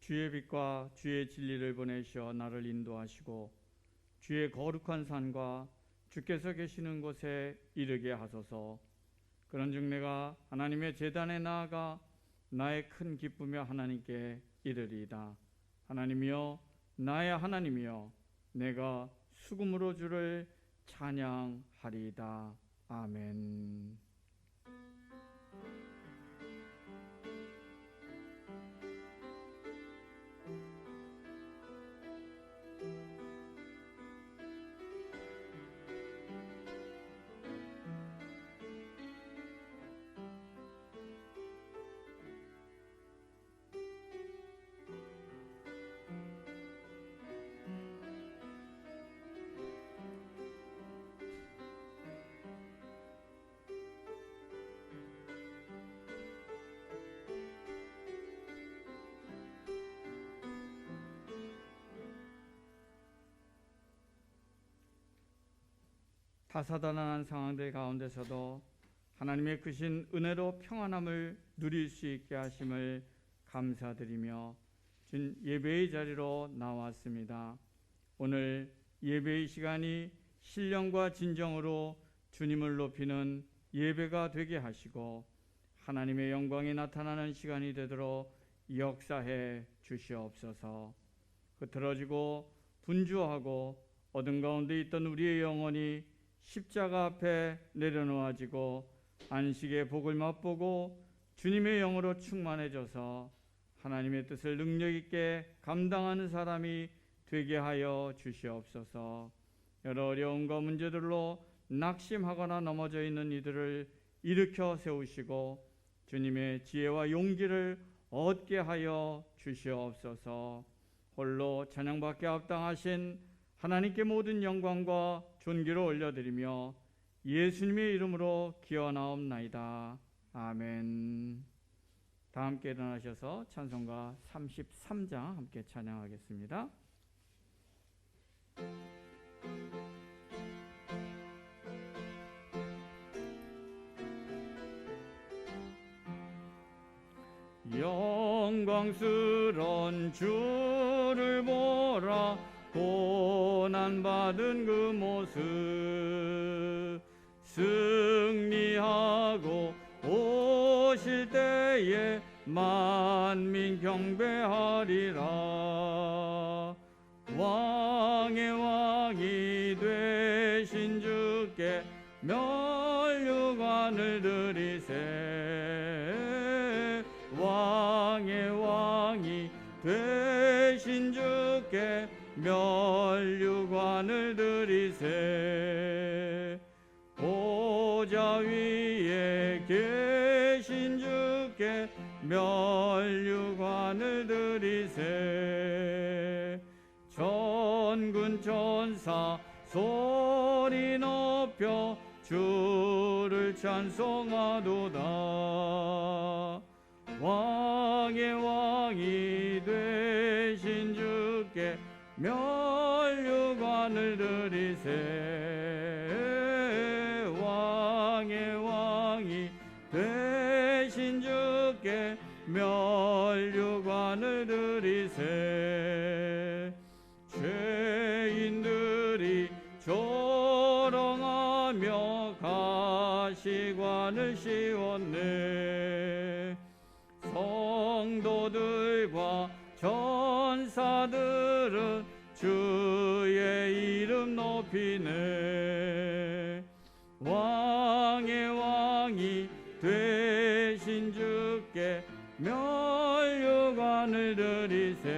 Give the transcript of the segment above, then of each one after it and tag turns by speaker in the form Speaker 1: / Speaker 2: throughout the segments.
Speaker 1: 주의 빛과 주의 진리를 보내시어 나를 인도하시고 주의 거룩한 산과 주께서 계시는 곳에 이르게 하소서. 그런즉 내가 하나님의 제단에 나아가 나의 큰 기쁨며 하나님께 이르리이다. 하나님이여, 나의 하나님이여, 내가 수금으로 주를 찬양하리이다. 아멘. 다사다난한 상황들 가운데서도 하나님의 크신 은혜로 평안함을 누릴 수 있게 하심을 감사드리며 예배의 자리로 나왔습니다. 오늘 예배의 시간이 신령과 진정으로 주님을 높이는 예배가 되게 하시고 하나님의 영광이 나타나는 시간이 되도록 역사해 주시옵소서. 흐트러지고 분주하고 어둠 가운데 있던 우리의 영혼이 십자가 앞에 내려놓아지고 안식의 복을 맛보고 주님의 영으로 충만해져서 하나님의 뜻을 능력 있게 감당하는 사람이 되게 하여 주시옵소서. 여러 어려움과 문제들로 낙심하거나 넘어져 있는 이들을 일으켜 세우시고 주님의 지혜와 용기를 얻게 하여 주시옵소서. 홀로 찬양받게 합당하신 하나님께 모든 영광과 존귀를 올려드리며 예수님의 이름으로 기원하옵나이다. 아멘. 다 함께 일어나셔서 찬송가 33장 함께 찬양하겠습니다. 영광스런 주를 보라. 고난받은 그 모습 승리하고 오실 때에 만민 경배하리라. 왕의 왕이 되신 주께 면류관을 드리세. 왕의 왕이 되신 주께 면류관을 드리세. 보좌 위에 계신 주께 면류관을 드리세. 천군 천사 소리 높여 주를 찬송하도다. 왕의 왕이 되신 주께 면류관을 드리세. 왕의 왕이 되신 주께 면류관을 드리세. 죄인들이 조롱하며 가시관을 씌웠네. 성도들과 전사들은 주의 이름 높이네. 왕의 왕이 되신 주께 면류관을 드리세.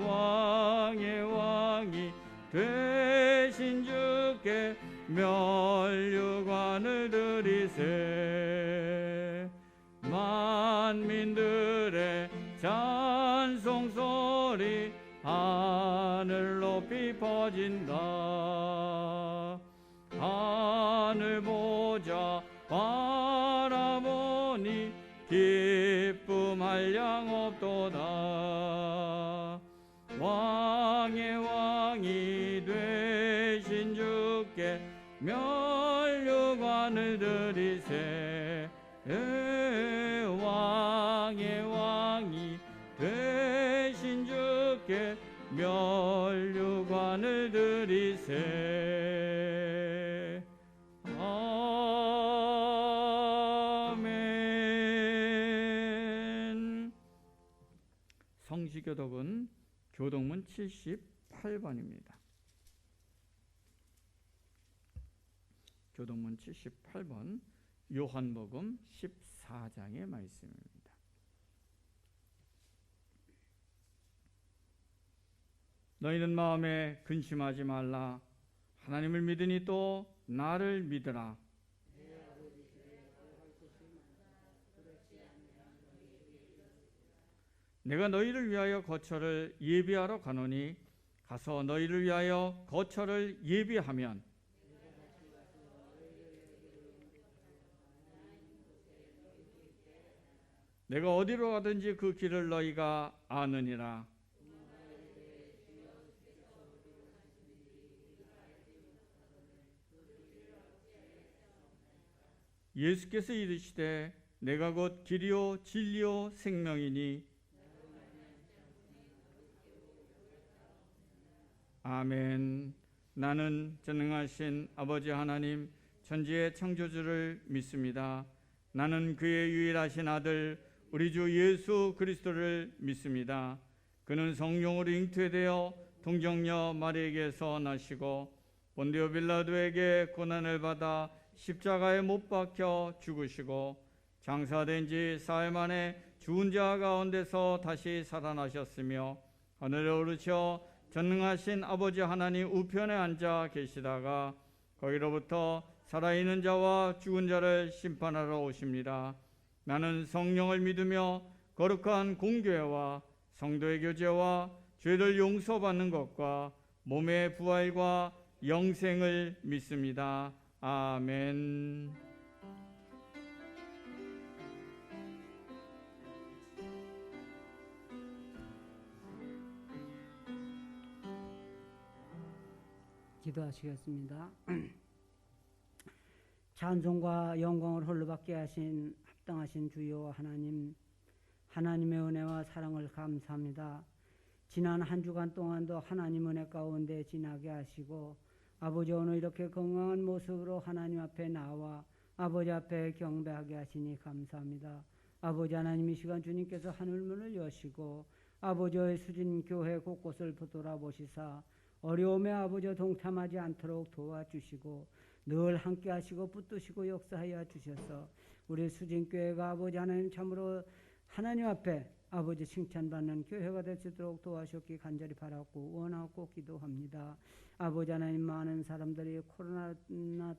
Speaker 1: 왕의 왕이 되신 주께 면류관을 드리세. 만민들의 찬송소리 하늘 높이 퍼진다. 하늘 보자 바라보니 기쁨 한량 없도다. 왕의 왕이 되신 주께 면류관을 드리세. 왕의 왕이 면류관을 드리세. 아멘. 성시교독은 교독문 78번입니다. 교독문 78번 요한복음 14장의 말씀입니다. 너희는 마음에 근심하지 말라. 하나님을 믿으니 또 나를 믿으라. 내가 너희를 위하여 거처를 예비하러 가노니 가서 너희를 위하여 거처를 예비하면 내가 어디로 가든지 그 길을 너희가 아느니라. 예수께서 이르시되 내가 곧 길이요 진리요 생명이니 아멘. 나는 전능하신 아버지 하나님 천지의 창조주를 믿습니다. 나는 그의 유일하신 아들 우리 주 예수 그리스도를 믿습니다. 그는 성령으로 잉태되어 동정녀 마리에게서 나시고 본디오 빌라도에게 고난을 받아 십자가에 못 박혀 죽으시고 장사된 지 사흘 만에 죽은 자 가운데서 다시 살아나셨으며 하늘에 오르셔 전능하신 아버지 하나님 우편에 앉아 계시다가 거기로부터 살아있는 자와 죽은 자를 심판하러 오십니다. 나는 성령을 믿으며 거룩한 공교회와 성도의 교제와 죄를 용서받는 것과 몸의 부활과 영생을 믿습니다. 아멘.
Speaker 2: 기도하시겠습니다. 찬송과 영광을 홀로 받게 하신 합당하신 주여 하나님, 하나님의 은혜와 사랑을 감사합니다. 지난 한 주간 동안도 하나님 은혜 가운데 지나게 하시고 아버지 오늘 이렇게 건강한 모습으로 하나님 앞에 나와 아버지 앞에 경배하게 하시니 감사합니다. 아버지 하나님 이 시간 주님께서 하늘문을 여시고 아버지의 수진 교회 곳곳을 돌아보시사 어려움에 아버지 동참하지 않도록 도와주시고 늘 함께 하시고 붙드시고 역사하여 주셔서 우리 수진교회가 아버지 하나님 참으로 하나님 앞에 아버지 칭찬받는 교회가 될 수 있도록 도와주셨기 간절히 바라고 원하고 기도합니다. 아버지 하나님 많은 사람들이 코로나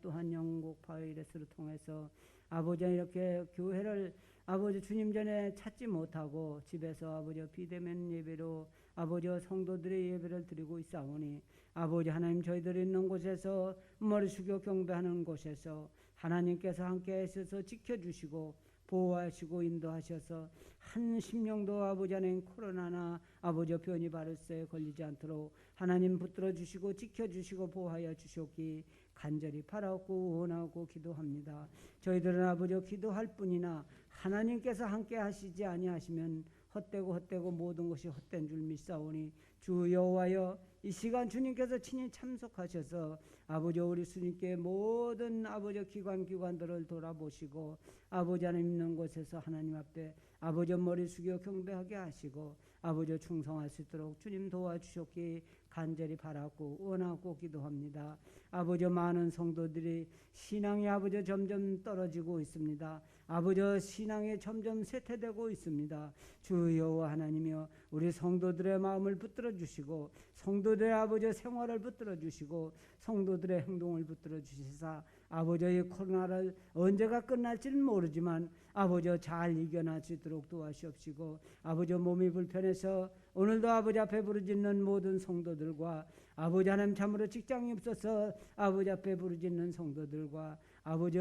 Speaker 2: 또한 영국 바이러스를 통해서 아버지 이렇게 교회를 아버지 주님 전에 찾지 못하고 집에서 아버지 비대면 예배로 아버지 성도들의 예배를 드리고 있사오니 아버지 하나님 저희들이 있는 곳에서 머리 숙여 경배하는 곳에서 하나님께서 함께 하셔서 지켜주시고 보호하시고 인도하셔서 한 심령도 아버지 하나님 코로나나 아버지 변이 바이러스에 걸리지 않도록 하나님 붙들어 주시고 지켜주시고 보호하여 주시옵기 간절히 바라고 원하고 기도합니다. 저희들은 아버지 기도할 뿐이나 하나님께서 함께 하시지 아니하시면 헛되고 모든 것이 헛된 줄 믿사오니 주 여호와여 이 시간 주님께서 친히 참석하셔서 아버지 우리 주님께 모든 아버지 기관들을 돌아보시고 아버지 하나님 있는 곳에서 하나님 앞에 아버지 머리 숙여 경배하게 하시고 아버지 충성할 수 있도록 주님 도와주셨기 간절히 바라고 원하고 기도합니다. 아버지 많은 성도들이 신앙이 아버지 점점 떨어지고 있습니다. 아버지 신앙이 점점 쇠퇴되고 있습니다. 주 여호와 하나님이여 우리 성도들의 마음을 붙들어 주시고 성도들의 아버지 생활을 붙들어 주시고 성도들의 행동을 붙들어 주시사 아버지의 코로나를 언제가 끝날지는 모르지만 아버지 잘 이겨낼 수 있도록 도와주옵시고 아버지 몸이 불편해서 오늘도 아버지 앞에 부르짖는 모든 성도들과 아버지 하나님 참으로 직장이 없어서 아버지 앞에 부르짖는 성도들과 아버지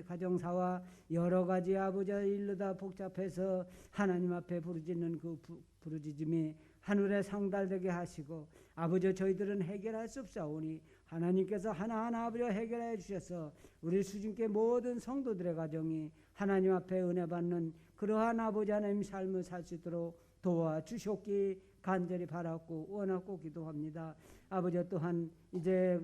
Speaker 2: 가정사와 여러 가지 아버지 일로 다 복잡해서 하나님 앞에 부르짖는 그 부르짖음이 하늘에 상달되게 하시고 아버지 저희들은 해결할 수 없사오니 하나님께서 하나하나 아버지 해결해 주셔서 우리 수준께 모든 성도들의 가정이 하나님 앞에 은혜 받는 그러한 아버지 하나님 삶을 살 수 있도록 도와주셨기 간절히 바랐고 원하고 기도합니다. 아버지 또한 이제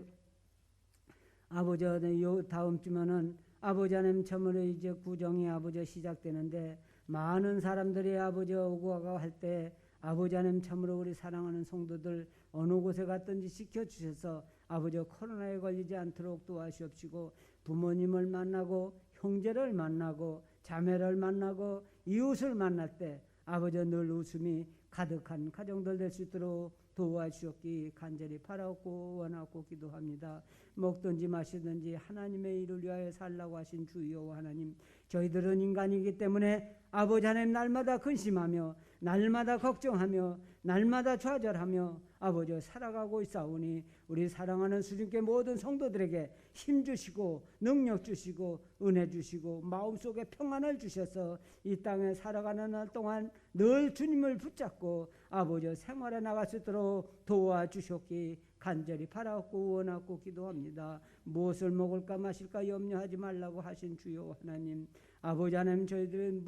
Speaker 2: 아버지 요 다음 주면은 아버지 하나님 참으로 이제 구정이 아버지 시작되는데 많은 사람들이 아버지 오고 가고 할 때 아버지 하나님 참으로 우리 사랑하는 성도들 어느 곳에 갔든지 지켜주셔서 아버지 코로나에 걸리지 않도록 도와주옵시고 부모님을 만나고 형제를 만나고 자매를 만나고 이웃을 만날 때 아버지 늘 웃음이 가득한 가정들 될 수 있도록 도와주옵기 간절히 바라고 원하고 기도합니다. 먹든지 마시든지 하나님의 일을 위하여 살라고 하신 주여 하나님, 저희들은 인간이기 때문에 아버지 하나님 날마다 근심하며 날마다 걱정하며 날마다 좌절하며 아버지 살아가고 있사오니 우리 사랑하는 주님께 모든 성도들에게 힘 주시고 능력 주시고 은혜 주시고 마음속에 평안을 주셔서 이 땅에 살아가는 날 동안 늘 주님을 붙잡고 아버지 생활에 나갈 수 있도록 도와주셨기 간절히 바라고 원하고 기도합니다. 무엇을 먹을까 마실까 염려하지 말라고 하신 주여 하나님, 아버지 하나님 저희들은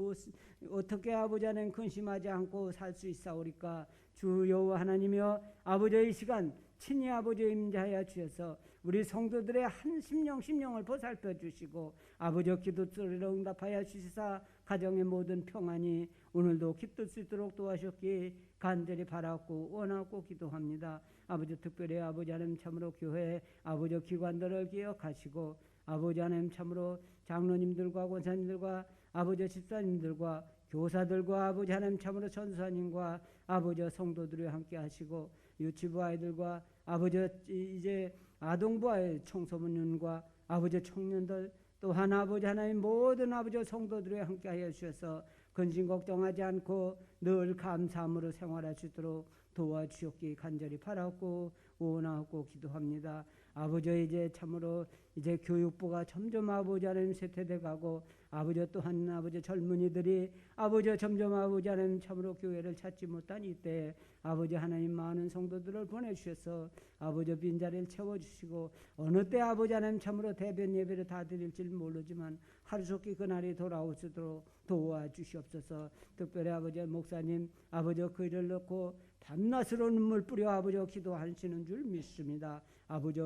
Speaker 2: 어떻게 아버지 하나님 근심하지 않고 살 수 있사오리까. 주여 하나님이여 아버지의 이 시간 친히 아버지의 임재하여 주셔서 우리 성도들의 한 심령을 보살펴 주시고 아버지의 기도 소리를 응답하여 주시사 가정의 모든 평안이 오늘도 깃들 수 있도록 도와주셨기 간절히 바라고 원하고 기도합니다. 아버지 특별히 아버지 하나님 참으로 교회 아버지 기관들을 기억하시고 아버지 하나님 참으로 장로님들과 권사님들과 아버지 집사님들과 교사들과 아버지 하나님 참으로 전사님과 아버지 성도들이 함께 하시고 유치부 아이들과 아버지 이제 아동부 아이 청소년과 아버지 청년들 또한 아버지 하나님 모든 아버지 성도들이 함께 하여 주셔서 근심 걱정하지 않고 늘 감사함으로 생활할 수 있도록 도와주셨기 간절히 바라고 원하고 기도합니다. 아버지 이제 참으로 이제 교육부가 점점 아버지 하나님 쇠퇴돼 가고 아버지 또한 아버지 젊은이들이 아버지 점점 아버지 하나님 참으로 교회를 찾지 못한 이때 아버지 하나님 많은 성도들을 보내주셔서 아버지 빈자리를 채워주시고 어느 때 아버지 하나님 참으로 대변 예배를 다 드릴지 모르지만 하루속히 그날이 돌아올 수 있도록 도와주시옵소서. 특별히 아버지 목사님 아버지 그 일을 넣고 밤낮으로 눈물 뿌려 아버지 기도하시는 줄 믿습니다. 아버지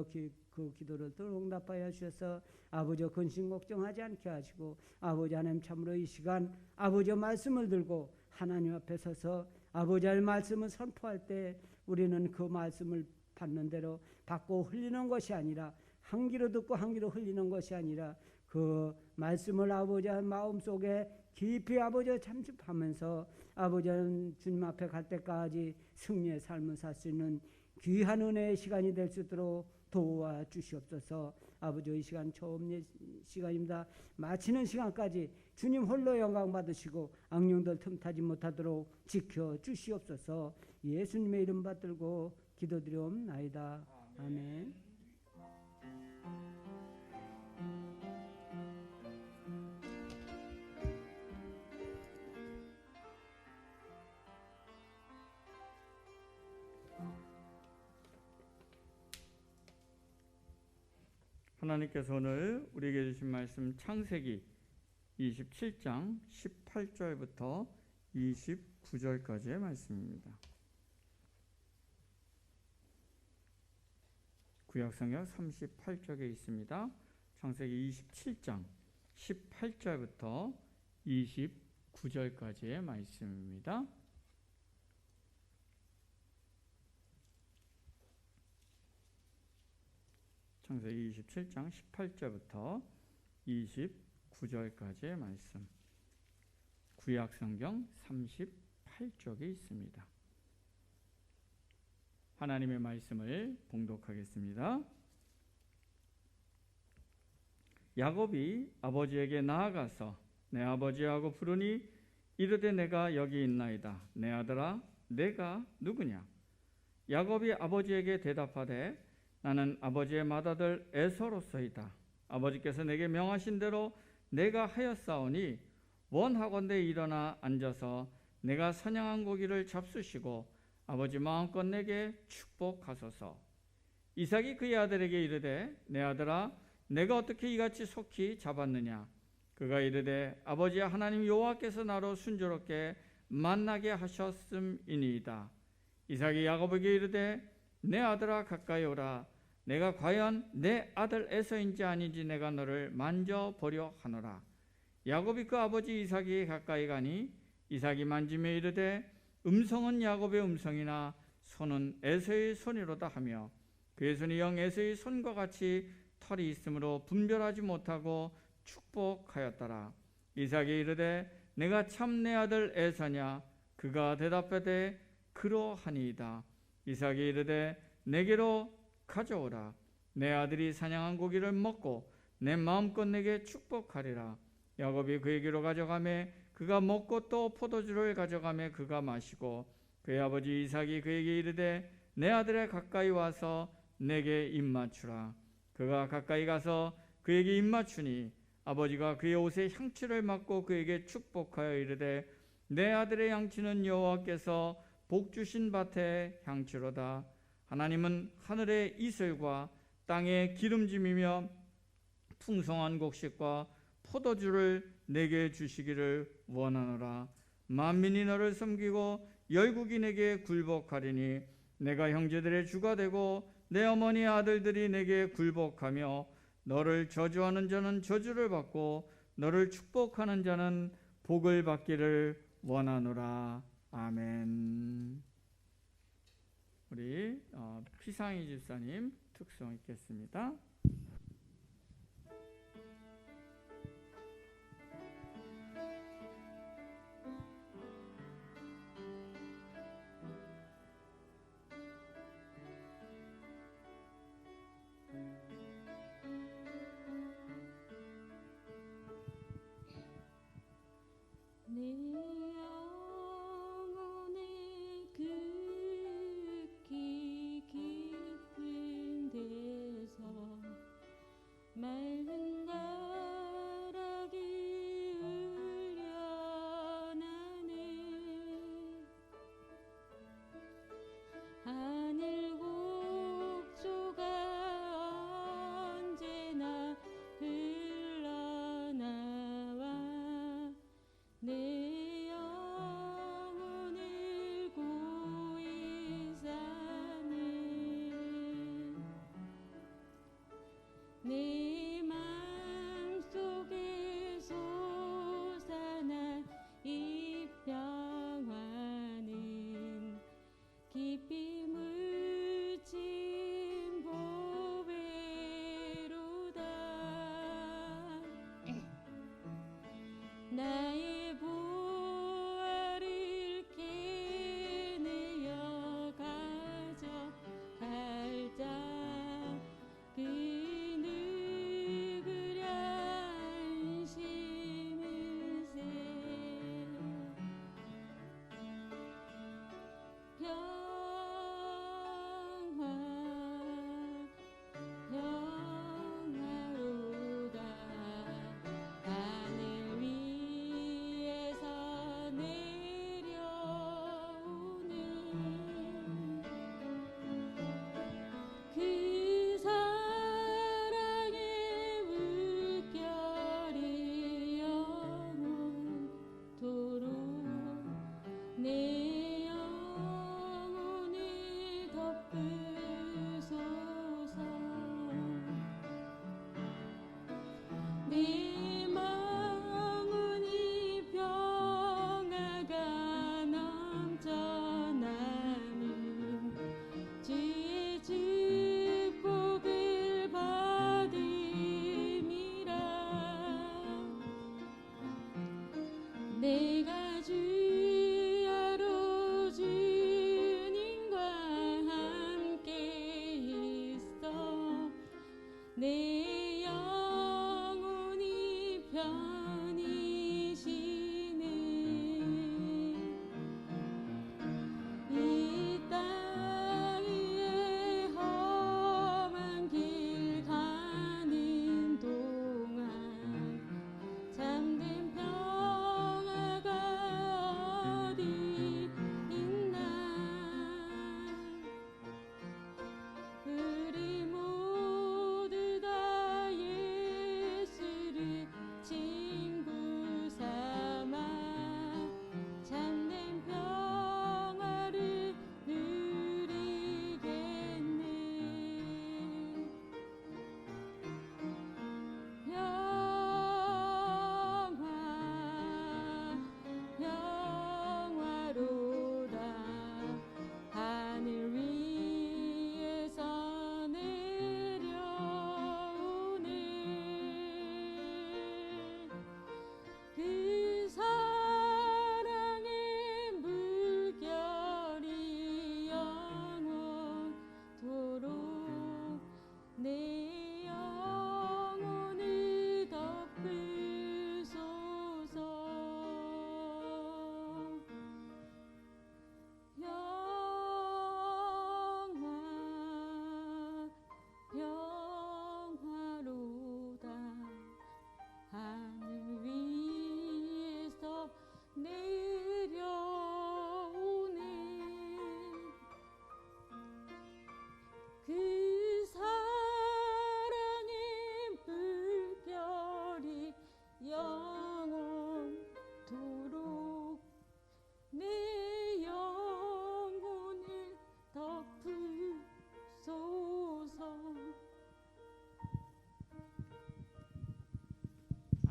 Speaker 2: 그 기도를 또 응답하여 주셔서 아버지 근심 걱정하지 않게 하시고 아버지 하나님 참으로 이 시간 아버지 말씀을 들고 하나님 앞에 서서 아버지의 말씀을 선포할 때 우리는 그 말씀을 받는 대로 받고 흘리는 것이 아니라 한 귀로 듣고 한 귀로 흘리는 것이 아니라 그 말씀을 아버지의 마음속에 깊이 아버지 잠집하면서 아버지는 주님 앞에 갈 때까지 승리의 삶을 살 수 있는 귀한 은혜의 시간이 될 수 있도록 도와주시옵소서. 아버지 이 시간 처음 시간입니다. 마치는 시간까지 주님 홀로 영광 받으시고 악령들 틈타지 못하도록 지켜주시옵소서. 예수님의 이름 받들고 기도드리옵나이다. 아멘.
Speaker 1: 하나님께서 오늘 우리에게 주신 말씀 창세기 27장 18절부터 29절까지의 말씀입니다. 구약성경 38쪽에 있습니다. 창세기 27장 18절부터 29절까지의 말씀입니다. 창세기 27장 18절부터 29절까지의 말씀, 구약성경 38쪽에 있습니다. 하나님의 말씀을 봉독하겠습니다. 야곱이 아버지에게 나아가서 내 아버지하고 부르니 이르되 내가 여기 있나이다. 내 아들아 내가 누구냐? 야곱이 아버지에게 대답하되 나는 아버지의 맏아들 에서로서이다. 아버지께서 내게 명하신 대로 내가 하였사오니 원하건대 일어나 앉아서 내가 사냥한 고기를 잡수시고 아버지 마음껏 내게 축복하소서. 이삭이 그의 아들에게 이르되 내 아들아 내가 어떻게 이같이 속히 잡았느냐? 그가 이르되 아버지의 하나님 여호와께서 나로 순조롭게 만나게 하셨음이니이다. 이삭이 야곱에게 이르되 내 아들아 가까이 오라. 내가 과연 내 아들 에서인지 아닌지 내가 너를 만져보려 하노라. 야곱이 그 아버지 이삭에게 가까이 가니 이삭이 만지며 이르되 음성은 야곱의 음성이나 손은 에서의 손이로다 하며 그의 손이 영 에서의 손과 같이 털이 있으므로 분별하지 못하고 축복하였더라. 이삭이 이르되 내가 참 내 아들 에서냐? 그가 대답하되 그러하니이다. 이삭이 이르되 내게로 가져오라. 내 아들이 사냥한 고기를 먹고 내 마음껏 내게 축복하리라. 야곱이 그에게로 가져가매 그가 먹고 또 포도주를 가져가매 그가 마시고 그의 아버지 이삭이 그에게 이르되 내 아들에 가까이 와서 내게 입맞추라. 그가 가까이 가서 그에게 입맞추니 아버지가 그의 옷에 향취를 맡고 그에게 축복하여 이르되 내 아들의 향취는 여호와께서 복 주신 밭의 향취로다. 하나님은 하늘의 이슬과 땅의 기름짐이며 풍성한 곡식과 포도주를 내게 주시기를 원하노라. 만민이 너를 섬기고 열국이 내게 굴복하리니 내가 형제들의 주가 되고 내 어머니의 아들들이 내게 굴복하며 너를 저주하는 자는 저주를 받고 너를 축복하는 자는 복을 받기를 원하노라. 아멘. 우리 피상희 집사님 특송 읽겠습니다.
Speaker 3: 지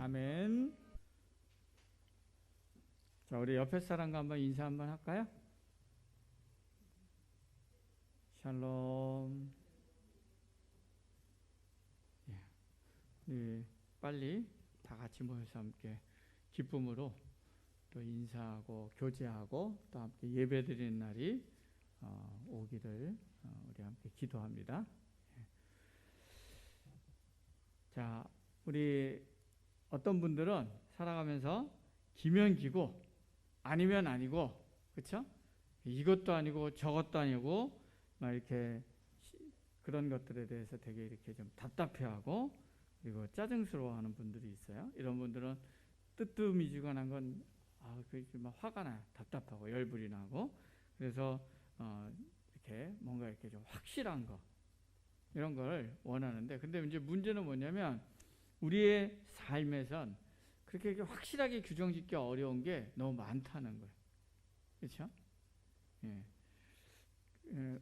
Speaker 1: 아멘. 자, 우리 옆에 사람과 한번 인사 한번 할까요? 샬롬. 예, 네, 빨리 다 같이 모여서 함께 기쁨으로 또 인사하고 교제하고 또 함께 예배드리는 날이 오기를 우리 함께 기도합니다. 예. 자, 우리 어떤 분들은 살아가면서 기면 기고 아니면 아니고, 그렇죠? 이것도 아니고 저것도 아니고 막 이렇게 그런 것들에 대해서 되게 이렇게 좀 답답해하고 그리고 짜증스러워하는 분들이 있어요. 이런 분들은 뜨뜻미지근한 건 막 화가 나요. 답답하고 열불이 나고. 그래서 이렇게 뭔가 이렇게 좀 확실한 거 이런 걸 원하는데, 근데 이제 문제는 뭐냐면 우리의 삶에선 그렇게 확실하게 규정짓기 어려운 게 너무 많다는 거예요. 그렇죠? 예.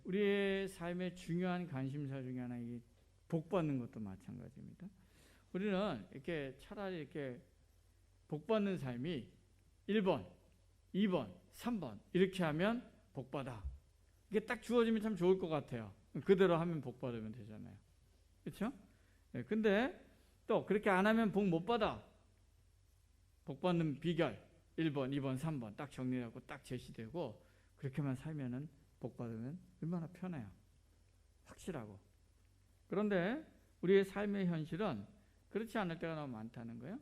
Speaker 1: 우리의 삶의 중요한 관심사 중에 하나, 이 복 받는 것도 마찬가지입니다. 우리는 이렇게 차라리 이렇게 복 받는 삶이 1번, 2번, 3번 이렇게 하면 복 받아. 이게 딱 주어지면 참 좋을 것 같아요. 그대로 하면 복 받으면 되잖아요. 그렇죠? 예, 근데 또 그렇게 안 하면 복 못 받아. 복 받는 비결 1번, 2번, 3번 딱 정리하고 딱 제시되고 그렇게만 살면은 복 받으면 얼마나 편해요. 확실하고. 그런데 우리의 삶의 현실은 그렇지 않을 때가 너무 많다는 거예요.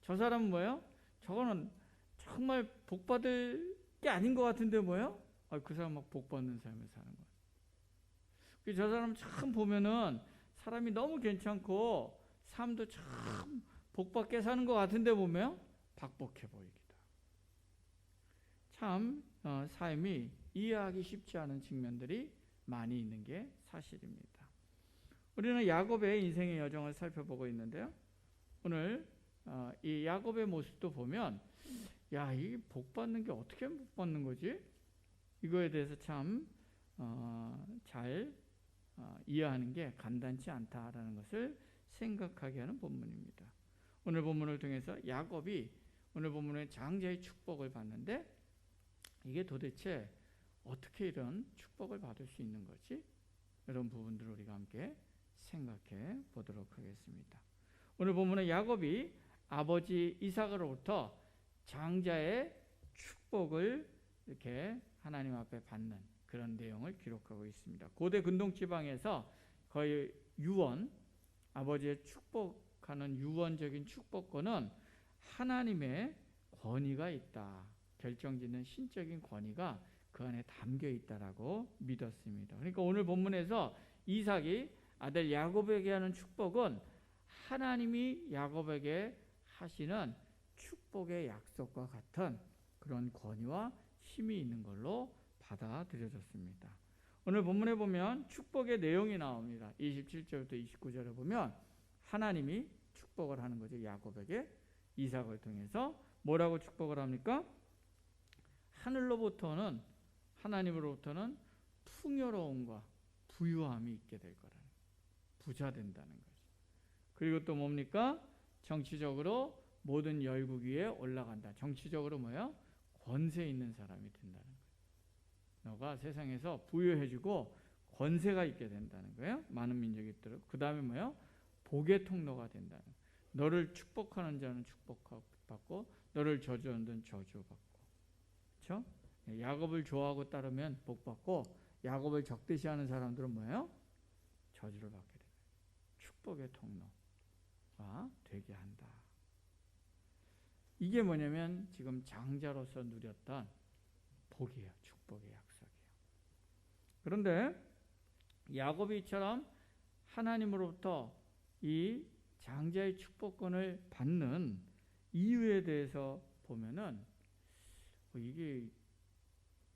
Speaker 1: 저 사람은 뭐예요? 저거는 정말 복 받을 게 아닌 것 같은데 뭐예요? 그 사람 막 복 받는 삶을 사는 거예요. 저 사람 참 보면은 사람이 너무 괜찮고 삶도 참 복받게 사는 것 같은데 보면 박복해 보이기도. 참 삶이 이해하기 쉽지 않은 측면들이 많이 있는 게 사실입니다. 우리는 야곱의 인생의 여정을 살펴보고 있는데요. 오늘 이 야곱의 모습도 보면 야, 이 복 받는 게 어떻게 복 받는 거지? 이거에 대해서 참 잘 이해하는 게 간단치 않다라는 것을 생각하게 하는 본문입니다. 오늘 본문을 통해서 야곱이 오늘 본문의 장자의 축복을 받는데 이게 도대체 어떻게 이런 축복을 받을 수 있는 거지? 이런 부분들을 우리가 함께 생각해 보도록 하겠습니다. 오늘 본문은 야곱이 아버지 이삭으로부터 장자의 축복을 이렇게 하나님 앞에 받는 그런 내용을 기록하고 있습니다. 고대 근동 지방에서 거의 유언, 아버지의 축복하는 유언적인 축복권은 하나님의 권위가 있다. 결정짓는 신적인 권위가 그 안에 담겨 있다라고 믿었습니다. 그러니까 오늘 본문에서 이삭이 아들 야곱에게 하는 축복은 하나님이 야곱에게 하시는 축복의 약속과 같은 그런 권위와 힘이 있는 걸로 받아들여졌습니다. 오늘 본문에 보면 축복의 내용이 나옵니다. 27절부터 29절에 보면 하나님이 축복을 하는 거죠. 야곱에게 이삭을 통해서 뭐라고 축복을 합니까? 하늘로부터는, 하나님으로부터는 풍요로움과 부유함이 있게 될 거라는, 부자 된다는 거죠. 그리고 또 뭡니까? 정치적으로 모든 열국 위에 올라간다. 정치적으로 뭐예요? 권세 있는 사람이 된다는 거예요. 너가 세상에서 부유해지고 권세가 있게 된다는 거예요. 많은 민족이 있도록. 그 다음에 뭐예요? 복의 통로가 된다는 거예요. 너를 축복하는 자는 축복받고 너를 저주하는 자는 저주받고. 그렇죠? 야곱을 좋아하고 따르면 복받고 야곱을 적대시하는 사람들은 뭐예요? 저주를 받게 돼요. 축복의 통로가 되게 한다. 이게 뭐냐면 지금 장자로서 누렸던 복이에요. 축복의 약속이에요. 그런데 야곱이 이처럼 하나님으로부터 이 장자의 축복권을 받는 이유에 대해서 보면은 이게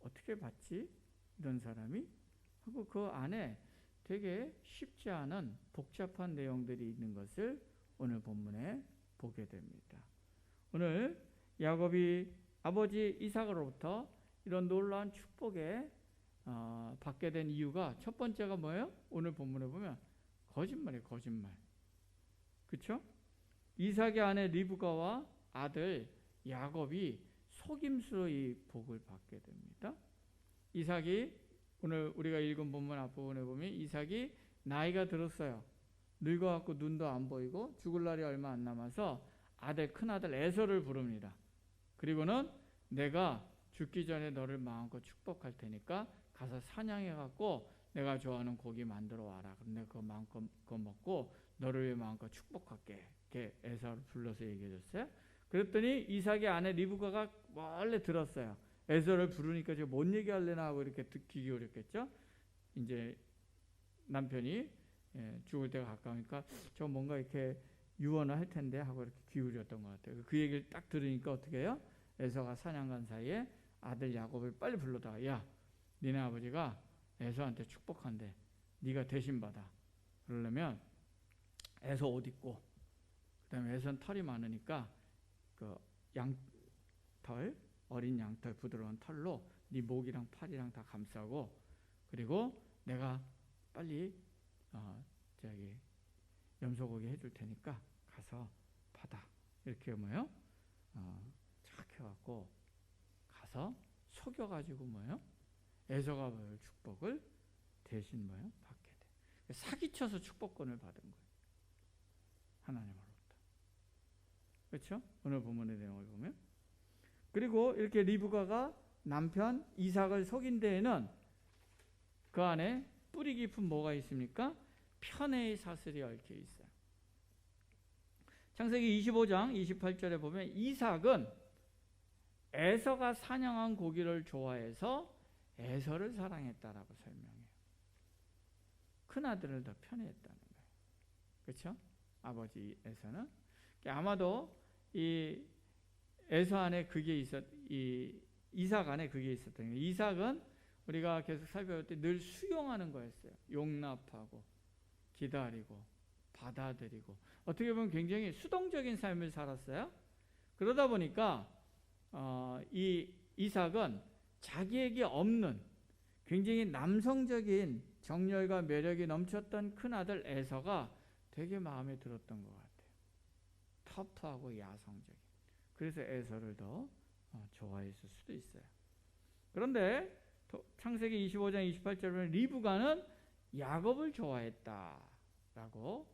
Speaker 1: 어떻게 받지? 이런 사람이 하고 그 안에 되게 쉽지 않은 복잡한 내용들이 있는 것을 오늘 본문에 보게 됩니다. 오늘 야곱이 아버지 이삭으로부터 이런 놀라운 축복에 받게 된 이유가 첫 번째가 뭐예요? 오늘 본문에 보면 거짓말이에요. 거짓말. 그렇죠? 이삭의 아내 리브가와 아들 야곱이 속임수로 이 복을 받게 됩니다. 이삭이 오늘 우리가 읽은 본문 앞부분에 보면 이삭이 나이가 들었어요. 늙어갖고 눈도 안 보이고 죽을 날이 얼마 안 남아서 큰아들 에서를 부릅니다. 그리고는 내가 죽기 전에 너를 마음껏 축복할 테니까 가서 사냥해갖고 내가 좋아하는 고기 만들어 와라. 그럼 내가 그거 마음껏 먹고 너를 위해 마음껏 축복할게. 이렇게 에서를 불러서 얘기해 줬어요. 그랬더니 이삭의 아내 리브가가 원래 들었어요. 에서를 부르니까 제가 뭔 얘기할래나 하고 이렇게 듣기 기울였겠죠. 이제 남편이 죽을 때가 가까우니까 저 뭔가 이렇게 유언을 할 텐데 하고 이렇게 기울였던 것 같아요. 그 얘기를 딱 들으니까 어떻게 해요? 에서가 사냥 간 사이에 아들 야곱을 빨리 불러다가 야, 니네 아버지가 에서한테 축복한대. 네가 대신 받아. 그러려면 에서 옷 입고 그다음에 에서는 털이 많으니까 그 양털, 어린 양털 부드러운 털로 네 목이랑 팔이랑 다 감싸고 그리고 내가 빨리 염소고기 해줄 테니까 가서 받아. 이렇게 뭐요? 착 해갖고 가서 속여가지고 뭐요? 에서가 받을 축복을 대신 뭐요? 받게 돼. 사기쳐서 축복권을 받은 거예요. 하나님으로부터. 그렇죠? 오늘 본문의 내용을 보면. 그리고 이렇게 리브가가 남편 이삭을 속인 데에는 그 안에 뿌리 깊은 뭐가 있습니까? 편애의 사슬이 얽혀 있어요. 창세기 25장 28절에 보면 이삭은 에서가 사냥한 고기를 좋아해서 에서를 사랑했다라고 설명해요. 큰아들을 더 편애했다는 거예요. 그렇죠? 아버지 에서는. 아마도 이 에서 안에 그게 이삭 안에 그게 있었던 거예요. 이삭은 우리가 계속 살펴볼 때 늘 수용하는 거였어요. 용납하고 기다리고 받아들이고 어떻게 보면 굉장히 수동적인 삶을 살았어요. 그러다 보니까 이 이삭은 자기에게 없는 굉장히 남성적인 정열과 매력이 넘쳤던 큰아들 에서가 되게 마음에 들었던 것 같아요. 터프하고 야성적인. 그래서 에서를 더 좋아했을 수도 있어요. 그런데 창세기 25장 28절에 리브가는 야곱을 좋아했다라고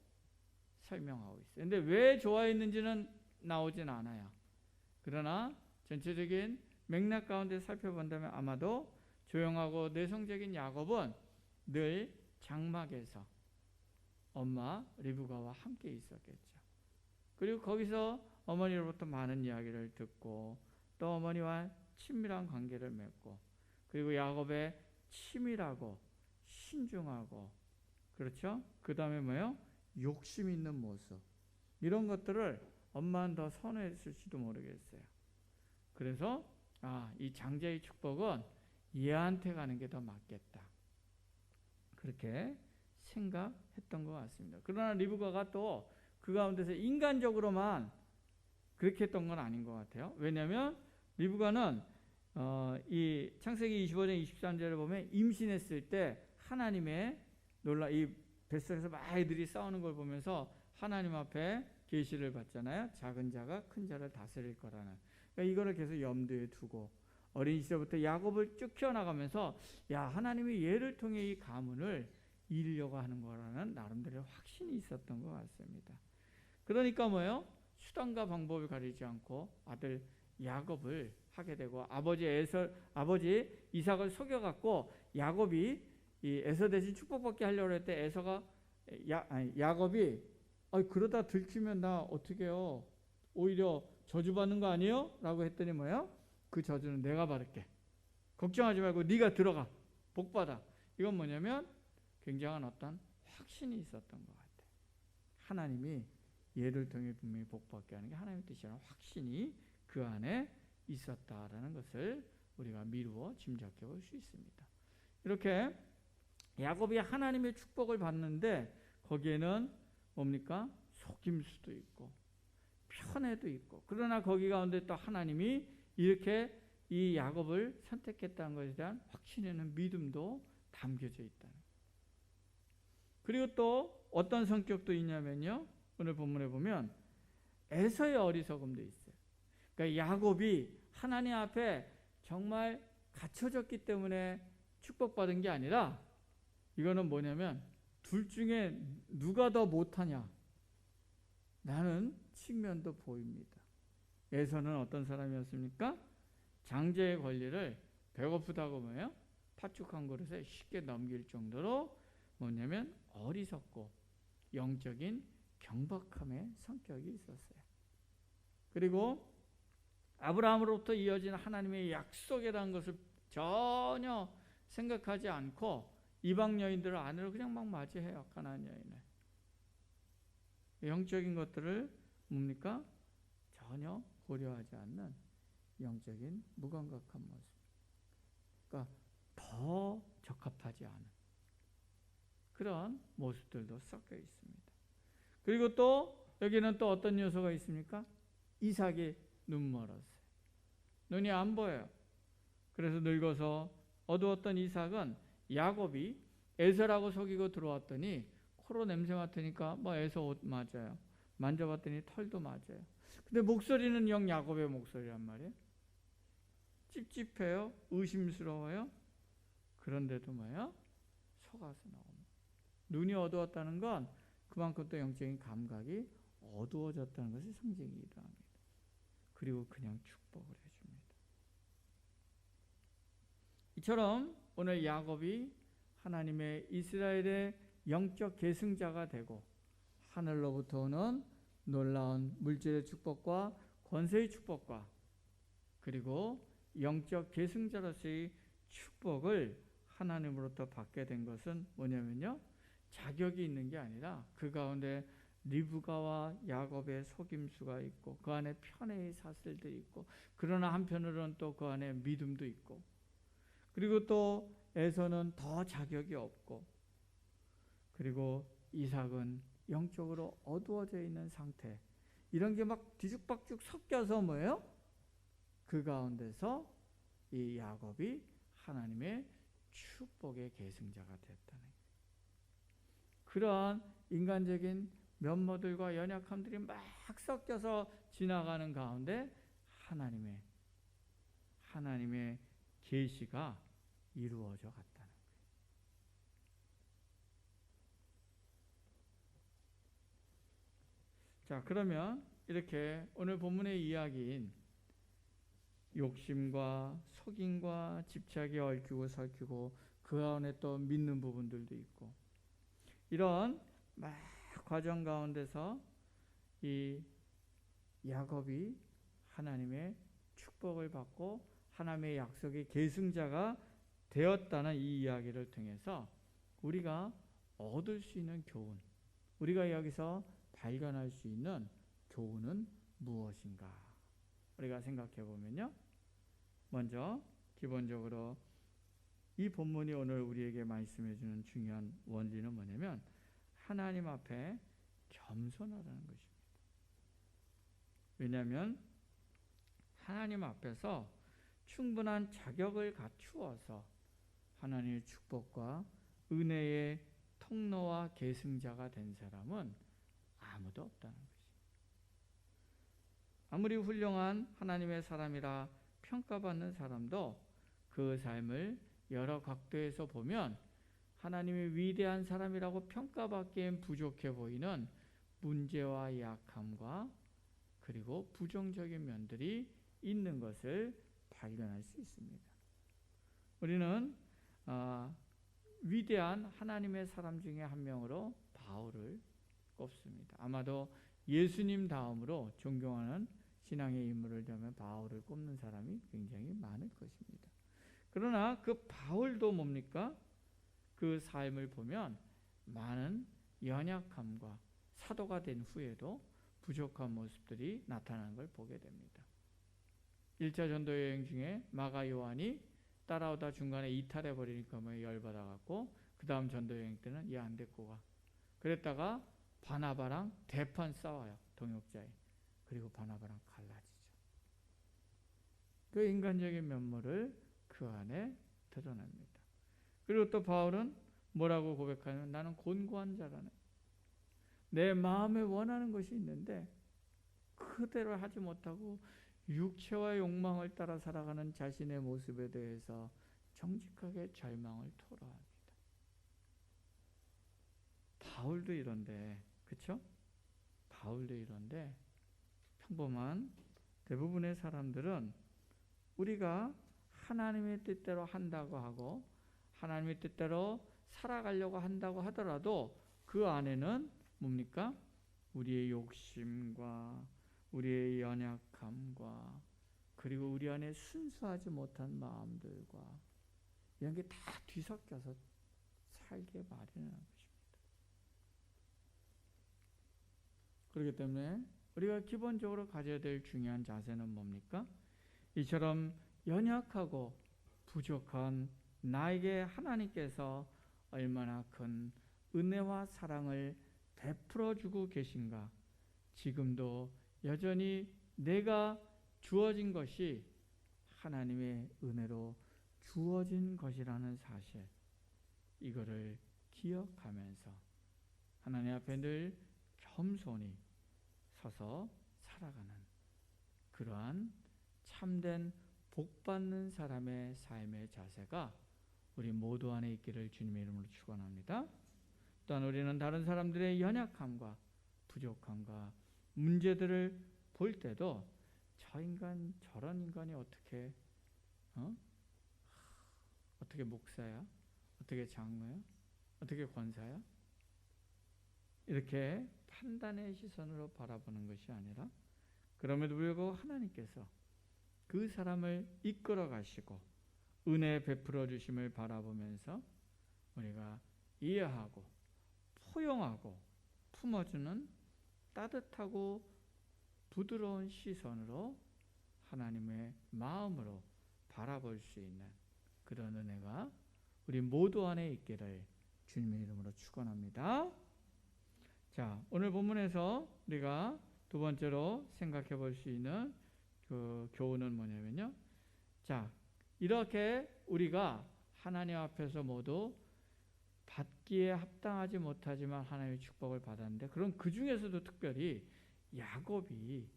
Speaker 1: 설명하고 있어요. 그런데 왜 좋아했는지는 나오진 않아요. 그러나 전체적인 맥락 가운데 살펴본다면 아마도 조용하고 내성적인 야곱은 늘 장막에서 엄마 리브가와 함께 있었겠죠. 그리고 거기서 어머니로부터 많은 이야기를 듣고 또 어머니와 친밀한 관계를 맺고 그리고 야곱의 치밀하고 신중하고 그렇죠? 그 다음에 뭐요? 욕심 있는 모습 이런 것들을 엄마는 더 선호했을지도 모르겠어요. 그래서 이 장자의 축복은 얘한테 가는 게 더 맞겠다. 그렇게 생각했던 것 같습니다. 그러나 리브가가 또 그 가운데서 인간적으로만 그렇게 했던 건 아닌 것 같아요. 왜냐하면 리브가는 이 창세기 25장 23절을 보면 임신했을 때 하나님의 이 뱃속에서 막 아이들이 싸우는 걸 보면서 하나님 앞에 계시를 받잖아요. 작은 자가 큰 자를 다스릴 거라는. 그러니까 이거를 계속 염두에 두고 어린 시절부터 야곱을 쭉 키워나가면서 하나님이 얘를 통해 이 가문을 이루려고 하는 거라는 나름대로의 확신이 있었던 것 같습니다. 그러니까 뭐예요? 수단과 방법을 가리지 않고 아들 야곱을 하게 되고 아버지 이삭을 속여갖고 야곱이 이 에서 대신 축복받게 하려고 했을 때 야곱이 그러다 들키면 나 어떻게 해요? 오히려 저주받는 거 아니에요? 라고 했더니 뭐예요? 그 저주는 내가 받을게. 걱정하지 말고 네가 들어가. 복받아. 이건 뭐냐면 굉장한 어떤 확신이 있었던 것 같아요. 하나님이 얘를 통해 분명히 복받게 하는 게 하나님의 뜻이라는 확신이 그 안에 있었다라는 것을 우리가 미루어 짐작해 볼 수 있습니다. 이렇게 야곱이 하나님의 축복을 받는데 거기에는 뭡니까? 속임수도 있고 편애도 있고 그러나 거기 가운데 또 하나님이 이렇게 이 야곱을 선택했다는 것에 대한 확신에는 믿음도 담겨져 있다는 거예요. 그리고 또 어떤 성격도 있냐면요. 오늘 본문에 보면 에서의 어리석음도 있어요. 그러니까 야곱이 하나님 앞에 정말 갇혀졌기 때문에 축복받은 게 아니라 이거는 뭐냐면 둘 중에 누가 더 못하냐 라는 측면도 보입니다. 에서는 어떤 사람이었습니까? 장제의 권리를 배고프다고 뭐예요? 팥죽 한 그릇에 쉽게 넘길 정도로 뭐냐면 어리석고 영적인 경박함의 성격이 있었어요. 그리고 아브라함으로부터 이어진 하나님의 약속이라는 것을 전혀 생각하지 않고 이방 여인들을 아내로 그냥 막 맞이해요. 가나안 여인을. 영적인 것들을 뭡니까? 전혀 고려하지 않는 영적인 무감각한 모습. 그러니까 더 적합하지 않은 그런 모습들도 섞여 있습니다. 그리고 또 여기는 또 어떤 요소가 있습니까? 이삭이 눈 멀었어요. 눈이 안 보여요. 그래서 늙어서 어두웠던 이삭은 야곱이 에서라고 속이고 들어왔더니 코로 냄새 맡으니까 뭐 에서 옷 맞아요. 만져봤더니 털도 맞아요. 근데 목소리는 영 야곱의 목소리란 말이에요. 찝찝해요. 의심스러워요. 그런데도 뭐예요? 속아서 나옵니다. 눈이 어두웠다는 건 그만큼 또 영적인 감각이 어두워졌다는 것이 상징이기도 합니다. 그리고 그냥 축복을 해줍니다. 이처럼 오늘 야곱이 하나님의 이스라엘의 영적 계승자가 되고 하늘로부터 오는 놀라운 물질의 축복과 권세의 축복과 그리고 영적 계승자로서의 축복을 하나님으로부터 받게 된 것은 뭐냐면요, 자격이 있는 게 아니라 그 가운데 리브가와 야곱의 속임수가 있고 그 안에 편애의 사슬들이 있고 그러나 한편으로는 또 그 안에 믿음도 있고 그리고 또 에서는 더 자격이 없고 그리고 이삭은 영적으로 어두워져 있는 상태, 이런 게 막 뒤죽박죽 섞여서 뭐예요? 그 가운데서 이 야곱이 하나님의 축복의 계승자가 됐다는 거예요. 그러한 인간적인 면모들과 연약함들이 막 섞여서 지나가는 가운데 하나님의 계시가 이루어져 갔다는 거예요. 자, 그러면 이렇게 오늘 본문의 이야기인 욕심과 속임과 집착이 얽히고 설키고 그 가운데 또 믿는 부분들도 있고 이런 막 과정 가운데서 이 야곱이 하나님의 축복을 받고 하나님의 약속의 계승자가 되었다는 이 이야기를 통해서 우리가 얻을 수 있는 교훈, 우리가 여기서 발견할 수 있는 교훈은 무엇인가? 우리가 생각해 보면요, 먼저 기본적으로 이 본문이 오늘 우리에게 말씀해 주는 중요한 원리는 뭐냐면 하나님 앞에 겸손하다는 것입니다. 왜냐하면 하나님 앞에서 충분한 자격을 갖추어서 하나님의 축복과 은혜의 통로와 계승자가 된 사람은 아무도 없다는 것입니다. 아무리 훌륭한 하나님의 사람이라 평가받는 사람도 그 삶을 여러 각도에서 보면 하나님의 위대한 사람이라고 평가받기엔 부족해 보이는 문제와 약함과 그리고 부정적인 면들이 있는 것을 발견할 수 있습니다. 우리는 위대한 하나님의 사람 중에 한 명으로 바울을 꼽습니다. 아마도 예수님 다음으로 존경하는 신앙의 인물을 되면 바울을 꼽는 사람이 굉장히 많을 것입니다. 그러나 그 바울도 뭡니까? 그 삶을 보면 많은 연약함과 사도가 된 후에도 부족한 모습들이 나타나는 걸 보게 됩니다. 1차 전도 여행 중에 마가 요한이 따라오다 중간에 이탈해 버리니까 열받아갖고 그 다음 전도 여행 때는 얘 안 데리고 가. 그랬다가 바나바랑 대판 싸워요. 동역자에. 그리고 바나바랑 갈라지죠. 그 인간적인 면모를 그 안에 드러냅니다. 그리고 또 바울은 뭐라고 고백하냐면 나는 곤고한 자라네. 내 마음에 원하는 것이 있는데 그대로 하지 못하고 육체와 욕망을 따라 살아가는 자신의 모습에 대해서 정직하게 절망을 토로합니다. 바울도 이런데, 그쵸? 바울도 이런데 평범한 대부분의 사람들은 우리가 하나님의 뜻대로 한다고 하고 하나님의 뜻대로 살아가려고 한다고 하더라도 그 안에는 뭡니까? 우리의 욕심과 우리의 연약함과 그리고 우리 안에 순수하지 못한 마음들과 이런 게 다 뒤섞여서 살게 마련하는 것입니다. 그렇기 때문에 우리가 기본적으로 가져야 될 중요한 자세는 뭡니까? 이처럼 연약하고 부족한 나에게 하나님께서 얼마나 큰 은혜와 사랑을 베풀어 주고 계신가. 지금도 여전히 내가 주어진 것이 하나님의 은혜로 주어진 것이라는 사실, 이거를 기억하면서 하나님 앞에 늘 겸손히 서서 살아가는 그러한 참된 복받는 사람의 삶의 자세가 우리 모두 안에 있기를 주님의 이름으로 축원합니다. 또한 우리는 다른 사람들의 연약함과 부족함과 문제들을 볼 때도 저 인간 저런 인간이 어떻게 어떻게 목사야? 어떻게 장로야? 어떻게 권사야? 이렇게 판단의 시선으로 바라보는 것이 아니라 그럼에도 불구하고 하나님께서 그 사람을 이끌어 가시고 은혜 베풀어 주심을 바라보면서 우리가 이해하고 포용하고 품어주는 따뜻하고 부드러운 시선으로 하나님의 마음으로 바라볼 수 있는 그런 은혜가 우리 모두 안에 있기를 주님의 이름으로 축원합니다. 자, 오늘 본문에서 우리가 두 번째로 생각해 볼 수 있는 그 교훈은 뭐냐면요. 자, 이렇게 우리가 하나님 앞에서 모두 받기에 합당하지 못하지만 하나님의 축복을 받았는데, 그럼 그 중에서도 특별히 야곱이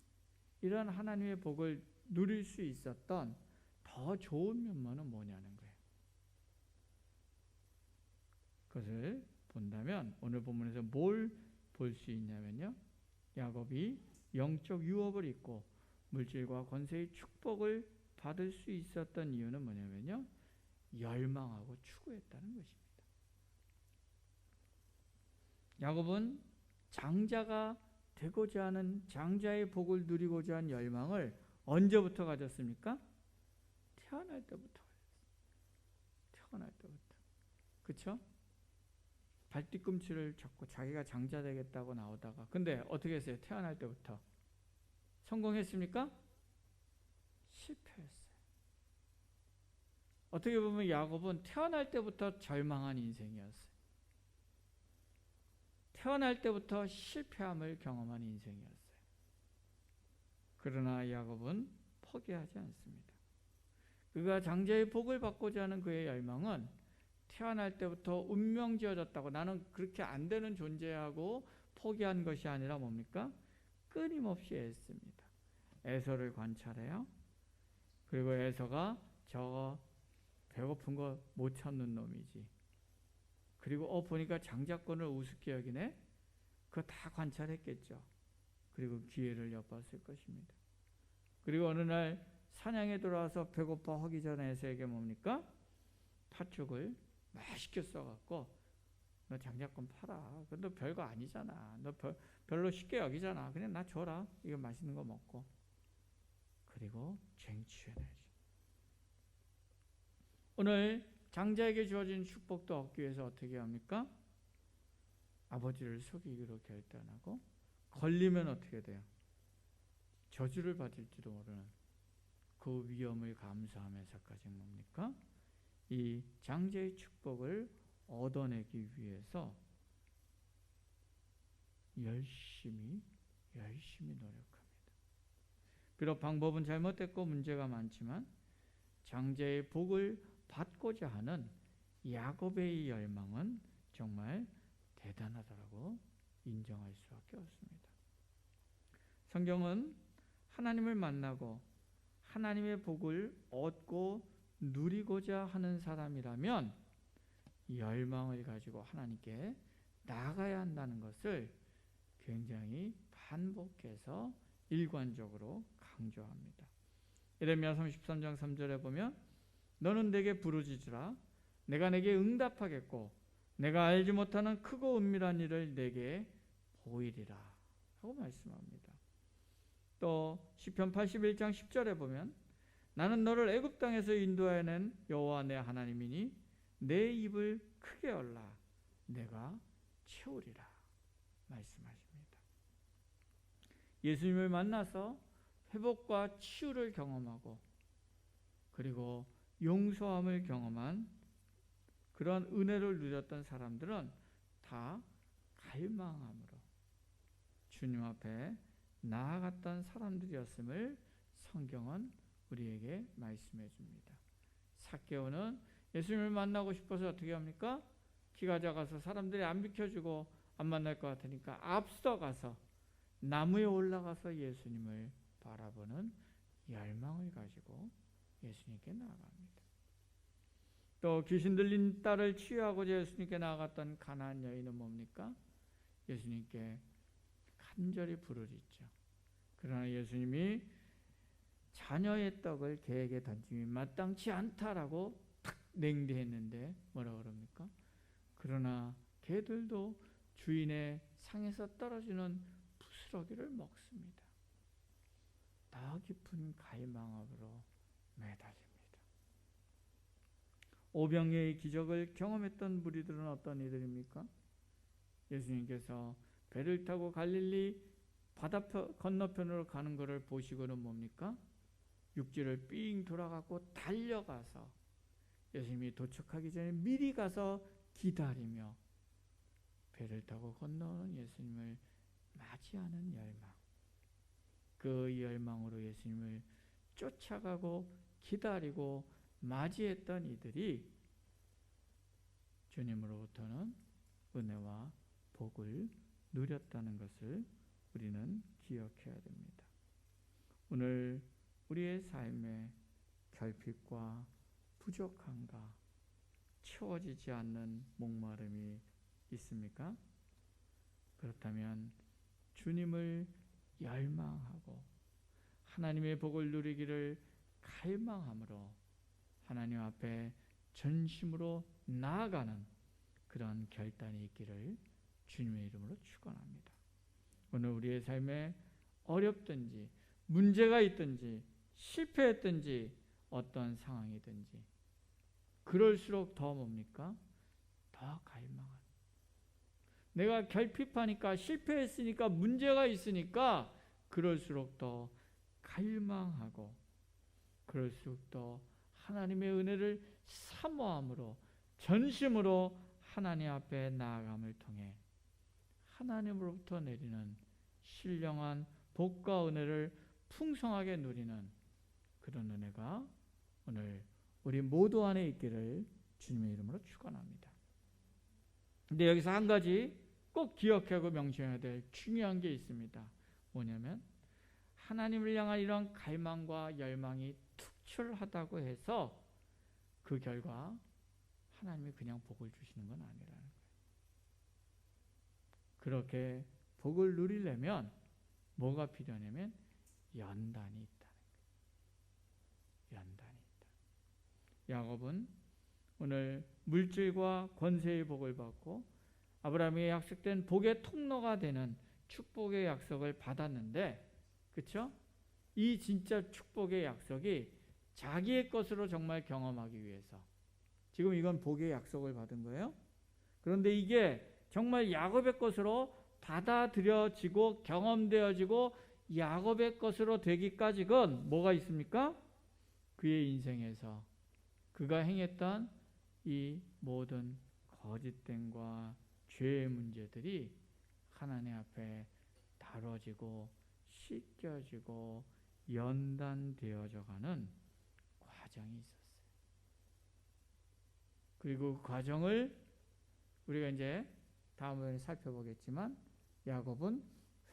Speaker 1: 이런 하나님의 복을 누릴 수 있었던 더 좋은 면모는 뭐냐는 거예요. 그것을 본다면 오늘 본문에서 뭘 볼 수 있냐면요. 야곱이 영적 유업을 입고 물질과 권세의 축복을 받을 수 있었던 이유는 뭐냐면요. 열망하고 추구했다는 것입니다. 야곱은 장자가 되고자 하는 장자의 복을 누리고자 하는 열망을 언제부터 가졌습니까? 태어날 때부터 가졌어요. 태어날 때부터. 그렇죠? 발뒤꿈치를 잡고 자기가 장자 되겠다고 나오다가 근데 어떻게 했어요? 태어날 때부터 성공했습니까? 실패했어요. 어떻게 보면 야곱은 태어날 때부터 절망한 인생이었어요. 태어날 때부터 실패함을 경험한 인생이었어요. 그러나 야곱은 포기하지 않습니다. 그가 장자의 복을 받고자 하는 그의 열망은 태어날 때부터 운명 지어졌다고 나는 그렇게 안 되는 존재하고 포기한 것이 아니라 뭡니까? 끊임없이 애씁니다. 에서를 관찰해요. 그리고 에서가 저거 배고픈 거 못 참는 놈이지. 그리고 보니까 장자권을 우습게 여기네. 그거 다 관찰했겠죠. 그리고 기회를 엿봤을 것입니다. 그리고 어느 날 사냥에 돌아와서 배고파 하기 전에 에서에게 뭡니까? 팥죽을 맛있게 써갖고 너 장자권 팔아. 너 별거 아니잖아. 너 별로 쉽게 여기잖아. 그냥 나 줘라. 이거 맛있는 거 먹고. 그리고 쟁취해내지. 오늘 장자에게 주어진 축복도 얻기 위해서 어떻게 합니까? 아버지를 속이기로 결단하고 걸리면 어떻게 돼요? 저주를 받을지도 모르는 그 위험을 감수하면서까지 뭡니까? 이 장자의 축복을 얻어내기 위해서 열심히 노력합니다. 비록 방법은 잘못됐고 문제가 많지만 장자의 복을 받고자 하는 야곱의 열망은 정말 대단하다고 인정할 수밖에 없습니다. 성경은 하나님을 만나고 하나님의 복을 얻고 누리고자 하는 사람이라면 열망을 가지고 하나님께 나아가야 한다는 것을 굉장히 반복해서 일관적으로 강조합니다. 예레미야 33장 3절에 보면 너는 내게 부르짖으라 내가 내게 응답하겠고 내가 알지 못하는 크고 은밀한 일을 내게 보이리라 하고 말씀합니다. 또 시편 81장 10절에 보면 나는 너를 애굽 땅에서 인도하여 낸 여호와 내 하나님이니 내 입을 크게 열라 내가 채우리라 말씀하십니다. 예수님을 만나서 회복과 치유를 경험하고 그리고 용서함을 경험한 그런 은혜를 누렸던 사람들은 다 갈망함으로 주님 앞에 나아갔던 사람들이었음을 성경은 우리에게 말씀해 줍니다. 삭개오는 예수님을 만나고 싶어서 어떻게 합니까? 키가 작아서 사람들이 안 비켜주고 안 만날 것 같으니까 앞서가서 나무에 올라가서 예수님을 바라보는 열망을 가지고 예수님께 나아갑니다. 또 귀신 들린 딸을 치유하고자 예수님께 나아갔던 가나안 여인은 뭡니까? 예수님께 간절히 부르짖죠. 그러나 예수님이 자녀의 떡을 개에게 던짐이 마땅치 않다라고 탁 냉대했는데 뭐라 그럽니까? 그러나 개들도 주인의 상에서 떨어지는 부스러기를 먹습니다. 더 깊은 갈망으로 매달립니다. 오병이의 기적을 경험했던 무리들은 어떤 이들입니까? 예수님께서 배를 타고 갈릴리 바다 건너편으로 가는 것을 보시고는 뭡니까? 육지를 삥 돌아가고 달려가서 예수님이 도착하기 전에 미리 가서 기다리며 배를 타고 건너오는 예수님을 맞이하는 열망, 그 열망으로 예수님을 쫓아가고 기다리고 맞이했던 이들이 주님으로부터는 은혜와 복을 누렸다는 것을 우리는 기억해야 됩니다. 오늘 우리의 삶에 결핍과 부족함과 채워지지 않는 목마름이 있습니까? 그렇다면 주님을 열망하고 하나님의 복을 누리기를 갈망함으로 하나님 앞에 전심으로 나아가는 그런 결단이 있기를 주님의 이름으로 축원합니다. 오늘 우리의 삶에 어렵든지 문제가 있든지 실패했든지 어떤 상황이든지 그럴수록 더 뭡니까? 더 갈망하는, 내가 결핍하니까 실패했으니까 문제가 있으니까 그럴수록 더 갈망하고 그럴수록 더 하나님의 은혜를 사모함으로 전심으로 하나님 앞에 나아감을 통해 하나님으로부터 내리는 신령한 복과 은혜를 풍성하게 누리는 그런 은혜가 오늘 우리 모두 안에 있기를 주님의 이름으로 축원합니다. 근데 여기서 한 가지 꼭 기억하고 명심해야 될 중요한 게 있습니다. 뭐냐면 하나님을 향한 이런 갈망과 열망이 특출하다고 해서 그 결과 하나님이 그냥 복을 주시는 건 아니라는 거예요. 그렇게 복을 누리려면 뭐가 필요하냐면 연단이 있다는 거예요. 연단이 있다. 야곱은 오늘 물질과 권세의 복을 받고 아브라함에게 약속된 복의 통로가 되는 축복의 약속을 받았는데, 그렇죠? 이 진짜 축복의 약속이 자기의 것으로 정말 경험하기 위해서 지금 이건 복의 약속을 받은 거예요. 그런데 이게 정말 야곱의 것으로 받아들여지고 경험되어지고 야곱의 것으로 되기까지는 뭐가 있습니까? 그의 인생에서 그가 행했던 이 모든 거짓됨과 죄의 문제들이 하나님 앞에 다뤄지고 씻겨지고 연단되어져 가는 과정이 있었어요. 그리고 그 과정을 우리가 이제 다음에 살펴보겠지만 야곱은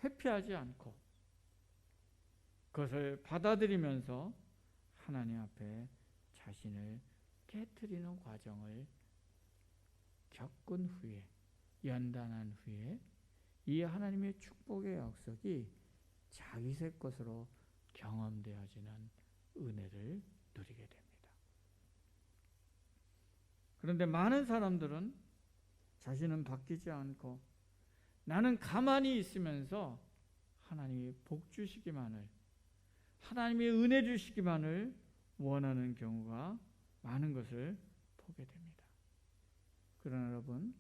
Speaker 1: 회피하지 않고 그것을 받아들이면서 하나님 앞에 자신을 깨트리는 과정을 겪은 후에, 연단한 후에 이 하나님의 축복의 약속이 자기의 것으로 경험되어지는 은혜를 누리게 됩니다. 그런데 많은 사람들은 자신은 바뀌지 않고 나는 가만히 있으면서 하나님이 복 주시기만을, 하나님의 은혜 주시기만을 원하는 경우가 많은 것을 보게 됩니다. 그러나 여러분,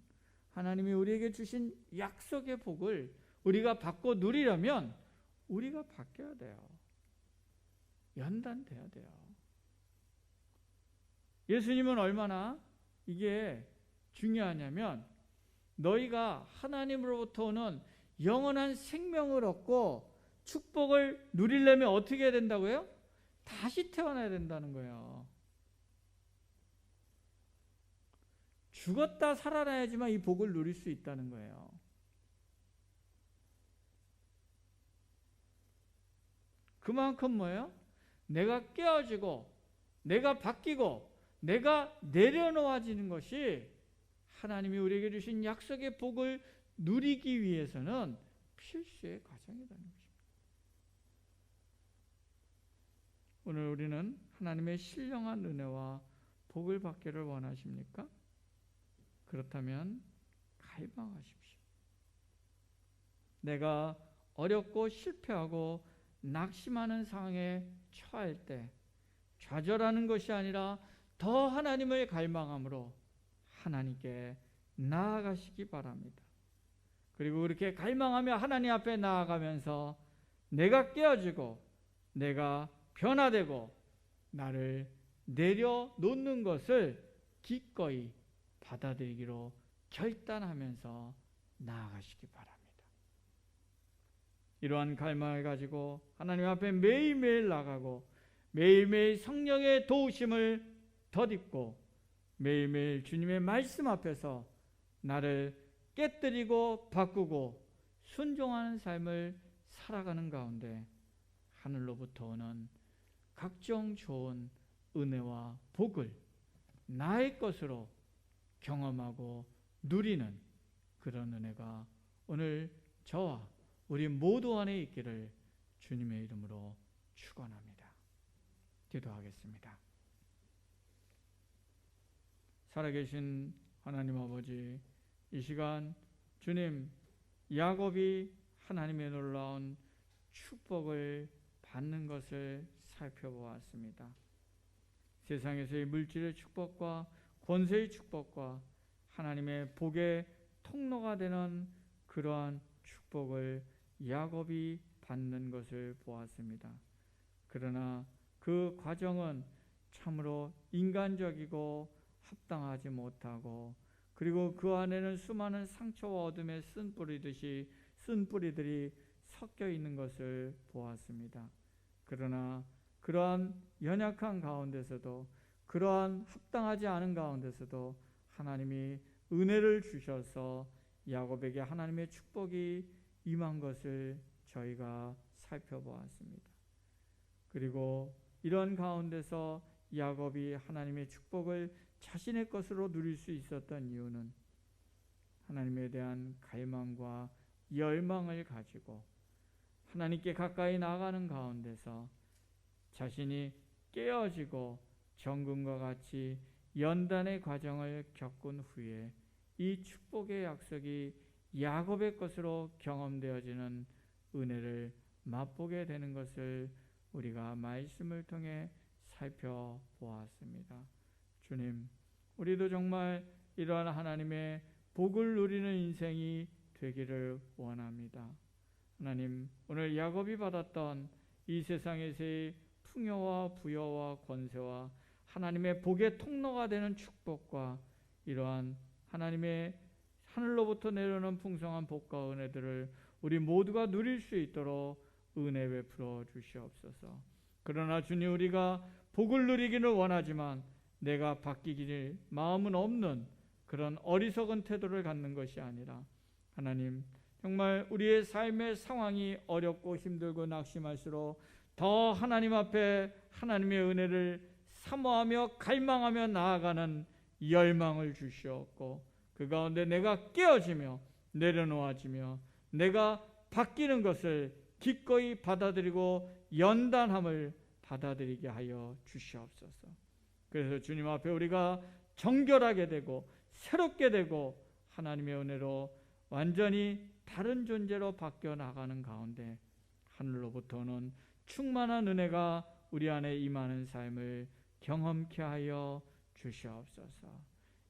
Speaker 1: 하나님이 우리에게 주신 약속의 복을 우리가 받고 누리려면 우리가 바뀌어야 돼요. 연단돼야 돼요. 예수님은 얼마나 이게 중요하냐면, 너희가 하나님으로부터 오는 영원한 생명을 얻고 축복을 누리려면 어떻게 해야 된다고요? 다시 태어나야 된다는 거예요. 죽었다 살아나야지만 이 복을 누릴 수 있다는 거예요. 그만큼 뭐예요? 내가 깨어지고 내가 바뀌고 내가 내려놓아지는 것이 하나님이 우리에게 주신 약속의 복을 누리기 위해서는 필수의 과정이라는 것입니다. 오늘 우리는 하나님의 신령한 은혜와 복을 받기를 원하십니까? 그렇다면 갈망하십시오. 내가 어렵고 실패하고 낙심하는 상황에 처할 때 좌절하는 것이 아니라 더 하나님을 갈망함으로 하나님께 나아가시기 바랍니다. 그리고 그렇게 갈망하며 하나님 앞에 나아가면서 내가 깨어지고 내가 변화되고 나를 내려놓는 것을 기꺼이 받아들이기로 결단하면서 나아가시기 바랍니다. 이러한 갈망을 가지고 하나님 앞에 매일매일 나가고 매일매일 성령의 도우심을 덧입고 매일매일 주님의 말씀 앞에서 나를 깨뜨리고 바꾸고 순종하는 삶을 살아가는 가운데 하늘로부터 오는 각종 좋은 은혜와 복을 나의 것으로 경험하고 누리는 그런 은혜가 오늘 저와 우리 모두 안에 있기를 주님의 이름으로 축원합니다. 기도하겠습니다. 살아계신 하나님 아버지, 이 시간 주님, 야곱이 하나님의 놀라운 축복을 받는 것을 살펴보았습니다. 세상에서의 물질의 축복과 권세의 축복과 하나님의 복의 통로가 되는 그러한 축복을 야곱이 받는 것을 보았습니다. 그러나 그 과정은 참으로 인간적이고 합당하지 못하고, 그리고 그 안에는 수많은 상처와 어둠의 쓴뿌리들이 섞여 있는 것을 보았습니다. 그러나 그러한 연약한 가운데서도, 그러한 합당하지 않은 가운데서도 하나님이 은혜를 주셔서 야곱에게 하나님의 축복이 임한 것을 저희가 살펴보았습니다. 그리고 이런 가운데서 야곱이 하나님의 축복을 자신의 것으로 누릴 수 있었던 이유는 하나님에 대한 갈망과 열망을 가지고 하나님께 가까이 나가는 가운데서 자신이 깨어지고 정금과 같이 연단의 과정을 겪은 후에 이 축복의 약속이 야곱의 것으로 경험되어지는 은혜를 맛보게 되는 것을 우리가 말씀을 통해 살펴보았습니다. 주님, 우리도 정말 이러한 하나님의 복을 누리는 인생이 되기를 원합니다. 하나님, 오늘 야곱이 받았던 이 세상에서의 풍요와 부여와 권세와 하나님의 복의 통로가 되는 축복과 이러한 하나님의 하늘로부터 내려오는 풍성한 복과 은혜들을 우리 모두가 누릴 수 있도록 은혜 베풀어 주시옵소서. 그러나 주님, 우리가 복을 누리기를 원하지만 내가 바뀌기를 마음은 없는 그런 어리석은 태도를 갖는 것이 아니라, 하나님, 정말 우리의 삶의 상황이 어렵고 힘들고 낙심할수록 더 하나님 앞에 하나님의 은혜를 사모하며 갈망하며 나아가는 열망을 주시옵고, 그 가운데 내가 깨어지며 내려놓아지며 내가 바뀌는 것을 기꺼이 받아들이고 연단함을 받아들이게 하여 주시옵소서. 그래서 주님 앞에 우리가 정결하게 되고 새롭게 되고 하나님의 은혜로 완전히 다른 존재로 바뀌어 나가는 가운데 하늘로부터는 충만한 은혜가 우리 안에 임하는 삶을 경험케 하여 주시옵소서.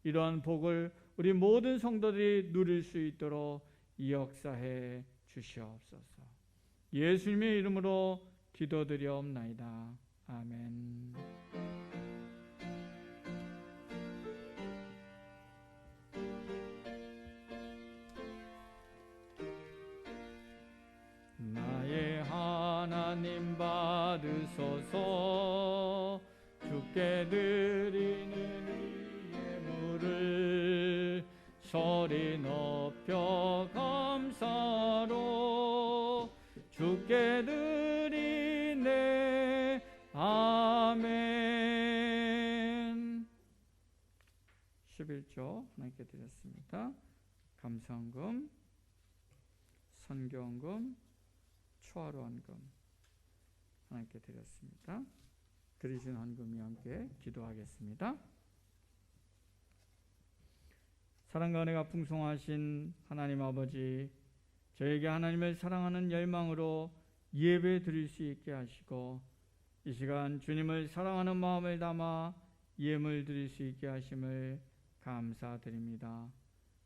Speaker 1: 이러한 복을 우리 모든 성도들이 누릴 수 있도록 역사해 주시옵소서. 예수님의 이름으로 기도드리옵나이다. 아멘. 나의 하나님 받으소서. 주께 드리는 이 예물을 소리 높여 감사로 주께 드리네. 아멘. 11조 하나님께 드렸습니다. 감사헌금, 선교헌금, 초하루헌금 하나님께 드렸습니다. 드리신 헌금이 함께 기도하겠습니다. 사랑과 은혜가 풍성하신 하나님 아버지, 저에게 하나님을 사랑하는 열망으로 예배 드릴 수 있게 하시고, 이 시간 주님을 사랑하는 마음을 담아 예물 드릴 수 있게 하심을 감사드립니다.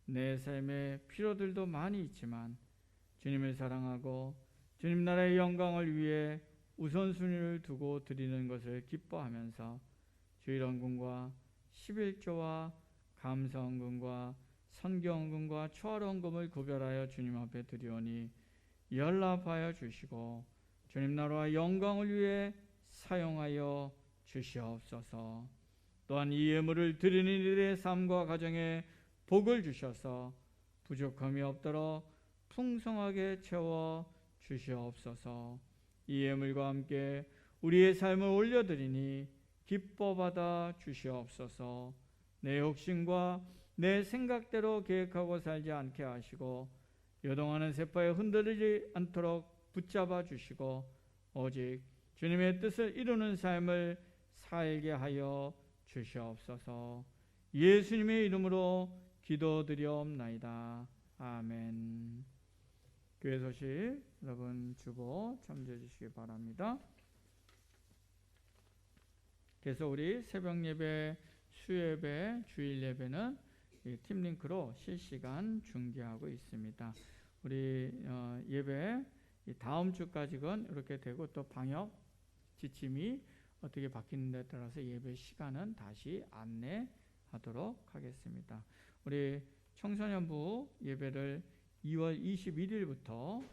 Speaker 1: 내 삶에 필요들도 많이 있지만 주님을 사랑하고 주님 나라의 영광을 위해 우선순위를 두고 드리는 것을 기뻐하면서 주일헌금과 11조와 감사헌금과 선교헌금과 초하루헌금을 구별하여 주님 앞에 드리오니 연락하여 주시고 주님 나라와 영광을 위해 사용하여 주시옵소서. 또한 이 예물을 드리는 이들의 삶과 가정에 복을 주셔서 부족함이 없도록 풍성하게 채워 주시옵소서. 이 예물과 함께 우리의 삶을 올려드리니 기뻐받아 주시옵소서. 내 욕심과 내 생각대로 계획하고 살지 않게 하시고 요동하는 세파에 흔들리지 않도록 붙잡아 주시고 오직 주님의 뜻을 이루는 삶을 살게 하여 주시옵소서. 예수님의 이름으로 기도드리옵나이다. 아멘. 교회 소식 여러분 주보 참조해 주시기 바랍니다. 그래서 우리 새벽 예배, 수예배, 주일 예배는 팀링크로 실시간 중계하고 있습니다. 우리 예배 다음 주까지는 이렇게 되고 또 방역 지침이 어떻게 바뀌는데 따라서 예배 시간은 다시 안내하도록 하겠습니다. 우리 청소년부 예배를 2월 21일부터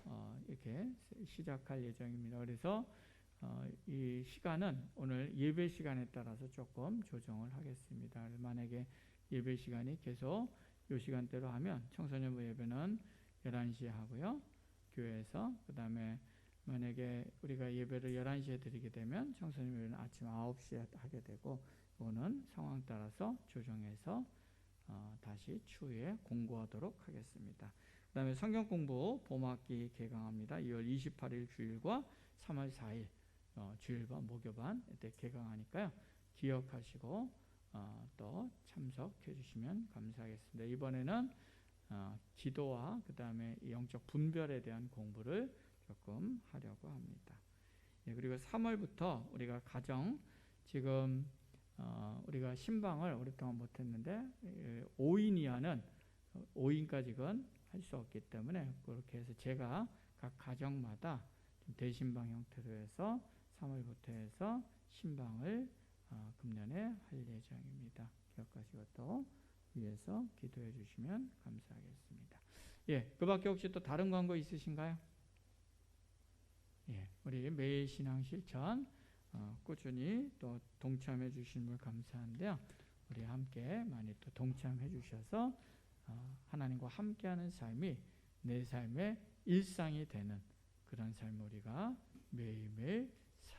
Speaker 1: 이렇게 시작할 예정입니다. 그래서 이 시간은 오늘 예배 시간에 따라서 조금 조정을 하겠습니다. 만약에 예배 시간이 계속 이 시간대로 하면 청소년부 예배는 11시에 하고요. 교회에서 그 다음에 만약에 우리가 예배를 11시에 드리게 되면 청소년 예배는 아침 9시에 하게 되고 이거는 상황 따라서 조정해서 다시 추후에 공고하도록 하겠습니다. 그 다음에 성경 공부 봄학기 개강합니다. 2월 28일 주일과 3월 4일 주일반 목요반 이때 개강하니까요. 기억하시고 또 참석해 주시면 감사하겠습니다. 이번에는 기도와 그 다음에 영적 분별에 대한 공부를 조금 하려고 합니다. 그리고 3월부터 우리가 가정 지금 우리가 신방을 오랫동안 못했는데 5인 이하는 5인까지는 할 수 없기 때문에 그렇게 해서 제가 각 가정마다 대신방 형태로 해서 3월부터 해서 신방을 금년에 할 예정입니다. 기억하시고 또 위해서 기도해 주시면 감사하겠습니다. 그 밖에 혹시 또 다른 광고 있으신가요? 우리 매일 신앙 실천 꾸준히 또 동참해 주신 분 감사한데요. 우리 함께 많이 또 동참해 주셔서 하나님과 함께하는 삶이 내 삶의 일상이 되는 그런 삶을 우리가 매일매일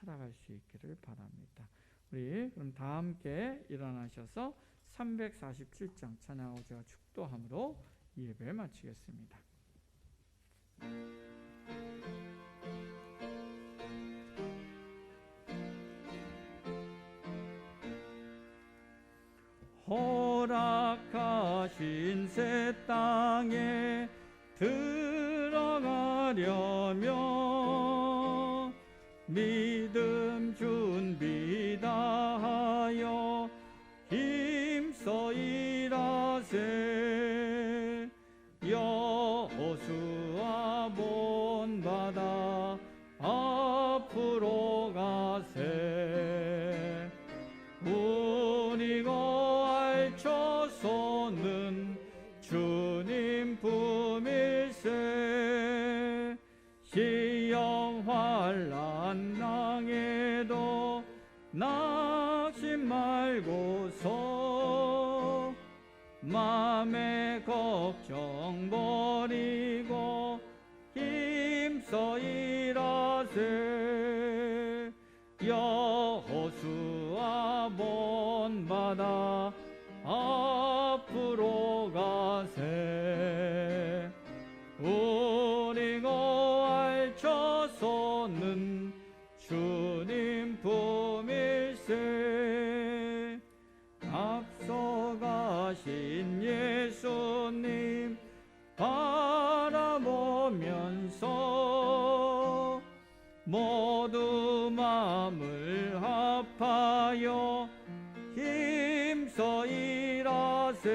Speaker 1: 살아갈 수 있기를 바랍니다. 우리 그럼 다 함께 일어나셔서 347장 찬양하고 제가 축도함으로 이 예배 마치겠습니다. 허락하신 새 땅에 들어가려면 믿음 준비 다하여 힘써 일하세. 여호수아 본받아 앞으로 가세. 우니고 알초서는 주님 품일세. 시험 환난 당해도 낙심 말고서 맘의 걱정 버리고 힘써 일하세. 여호수아 본받아 앞으로 가세. 우리고 알초서는 주님 품일세. 앞서가신 예수님 바라보면서 모두 마음을 합하여 힘써 일하세.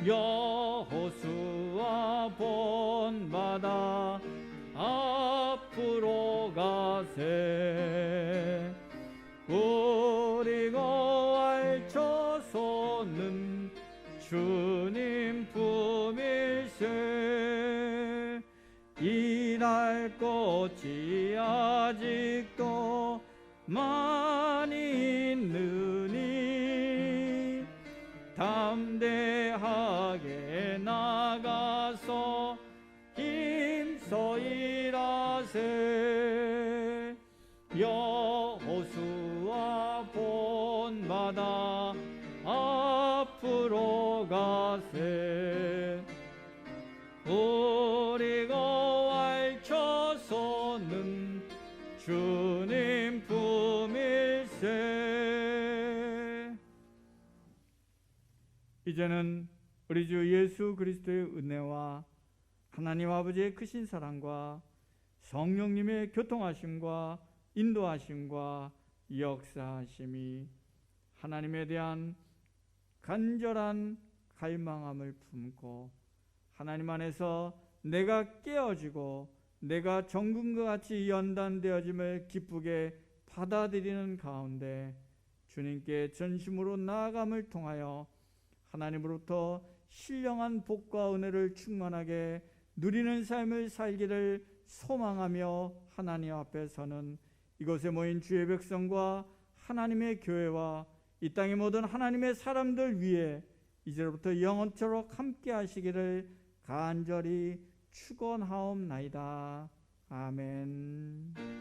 Speaker 1: 여호수아 본받아 앞으로 가세. 우리고 알초서는 주님 품일세. 일할 곳이 아직도 많이 있느니 담대하게 나가서 힘써 일하세. 여호수아 본받아 앞으로 가세. 우리고 알초서는 주님 품일세. 이제는 우리 주 예수 그리스도의 은혜와 하나님 아버지의 크신 사랑과 성령님의 교통하심과 인도하심과 역사하심이 하나님에 대한 간절한 갈망함을 품고 하나님 안에서 내가 깨어지고 내가 정금과 같이 연단되어짐을 기쁘게 받아들이는 가운데 주님께 전심으로 나아감을 통하여 하나님으로부터 신령한 복과 은혜를 충만하게 누리는 삶을 살기를 소망하며 하나님 앞에 서는 이곳에 모인 주의 백성과 하나님의 교회와 이 땅의 모든 하나님의 사람들 위에 이제로부터 영원토록 함께 하시기를 간절히 축원하옵나이다. 아멘.